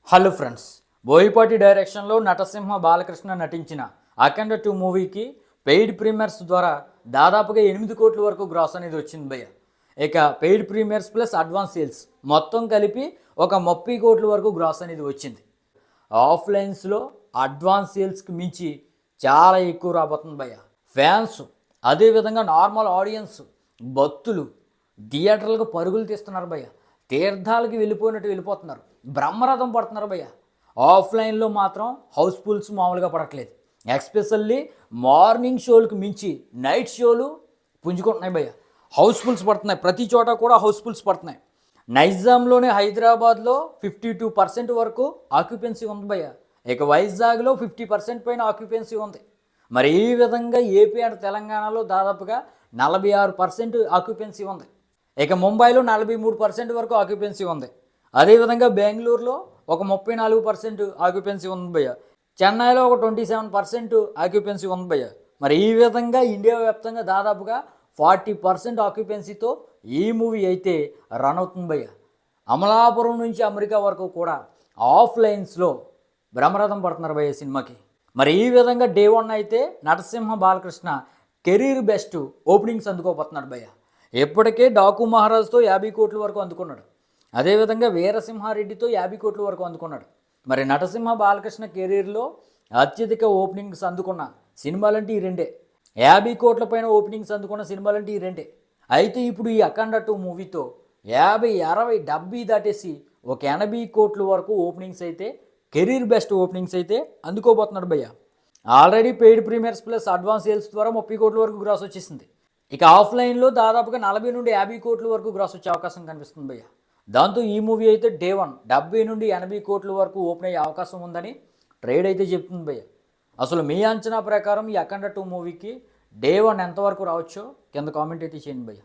Hello friends, Boyapati డైరెక్షన్లో నటసింహ బాలకృష్ణ నటించిన అఖండ 2 మూవీకి పెయిడ్ ప్రీమియర్స్ ద్వారా దాదాపుగా 8 కోట్ల వరకు గ్రాస్ అనేది వచ్చింది భయ్య. ఇక paid premieres plus advance sales మొత్తం కలిపి ఒక 30 కోట్ల వరకు గ్రాస్ అనేది వచ్చింది. ఆఫ్లైన్స్లో అడ్వాన్స్ సేల్స్కి మించి చాలా ఎక్కువ రాబోతుంది భయ్య. ఫ్యాన్స్, అదేవిధంగా నార్మల్ ఆడియన్స్, భక్తులు థియేటర్లకు పరుగులు తీస్తున్నారు భయ్య. తీర్థాలకి వెళ్ళిపోయినట్టు వెళ్ళిపోతున్నారు, బ్రహ్మరథం పడుతున్నారు భయ్య. ఆఫ్లైన్లో మాత్రం హౌస్ఫుల్స్ మామూలుగా పడట్లేదు. ఎస్పెషల్లీ మార్నింగ్ షోలకు మించి నైట్ షోలు పుంజుకుంటున్నాయి భయ్య. హౌస్ఫుల్స్ పడుతున్నాయి, ప్రతి చోట కూడా హౌస్ఫుల్స్ పడుతున్నాయి. నైజాంలోనే హైదరాబాద్లో 52% వరకు ఆక్యుపెన్సీ ఉంది భయ్య. ఇక వైజాగ్లో 50% పైన ఆక్యుపెన్సీ ఉంది. మరి ఈ విధంగా ఏపీ అండ్ తెలంగాణలో దాదాపుగా 46% ఆక్యుపెన్సీ ఉంది. ఇక ముంబైలో 43% వరకు ఆక్యుపెన్సీ ఉంది. అదేవిధంగా బెంగళూరులో ఒక 34% ఆక్యుపెన్సీ ఉంది భయ్య. చెన్నైలో ఒక 27% ఆక్యుపెన్సీ ఉంది భయ్య. మరి ఈ విధంగా ఇండియా వ్యాప్తంగా దాదాపుగా 40% ఆక్యుపెన్సీతో ఈ మూవీ అయితే రన్ అవుతుంది భయ్య. అమలాపురం నుంచి అమెరికా వరకు కూడా ఆఫ్లైన్స్లో బ్రహ్మరథం పడుతున్నారు భయ్య సినిమాకి. మరి ఈ విధంగా డే 1 అయితే నటసింహ బాలకృష్ణ కెరీర్ బెస్ట్ ఓపెనింగ్స్ అందుకోబోతున్నాడు భయ్య. ఇప్పటికే డాకు మహారాజ్తో 50 కోట్ల వరకు అందుకున్నాడు. అదేవిధంగా వీరసింహారెడ్డితో 50 కోట్ల వరకు అందుకున్నాడు. మరి నటసింహ బాలకృష్ణ కెరీర్లో అత్యధిక ఓపెనింగ్స్ అందుకున్న సినిమాలంటే ఈ రెండే. 50 కోట్ల పైన ఓపెనింగ్స్ అందుకున్న సినిమాలంటే ఈ రెండే. అయితే ఇప్పుడు ఈ అఖండ 2 మూవీతో 50, 60, 70 దాటేసి ఒక 80 కోట్ల వరకు ఓపెనింగ్స్ అయితే, కెరీర్ బెస్ట్ ఓపెనింగ్స్ అయితే అందుకోబోతున్నాడు భయ్య. Already paid premieres plus advance sales ద్వారా 30 కోట్ల వరకు గ్రాస్ వచ్చేసింది. ఇక ఆఫ్లైన్లో దాదాపుగా 40 నుండి 50 కోట్ల వరకు గ్రాస్ వచ్చే అవకాశం కనిపిస్తుంది భయ్య. దాంతో ఈ మూవీ అయితే డే 1 70 నుండి 80 కోట్ల వరకు ఓపెన్ అయ్యే అవకాశం ఉందని ట్రేడ్ అయితే చెప్తుంది భయ్య. అసలు మీ అంచనా ప్రకారం ఈ అఖండ 2 మూవీకి డే 1 ఎంతవరకు రావచ్చో కింద కామెంట్ అయితే చేయండి భయ్య.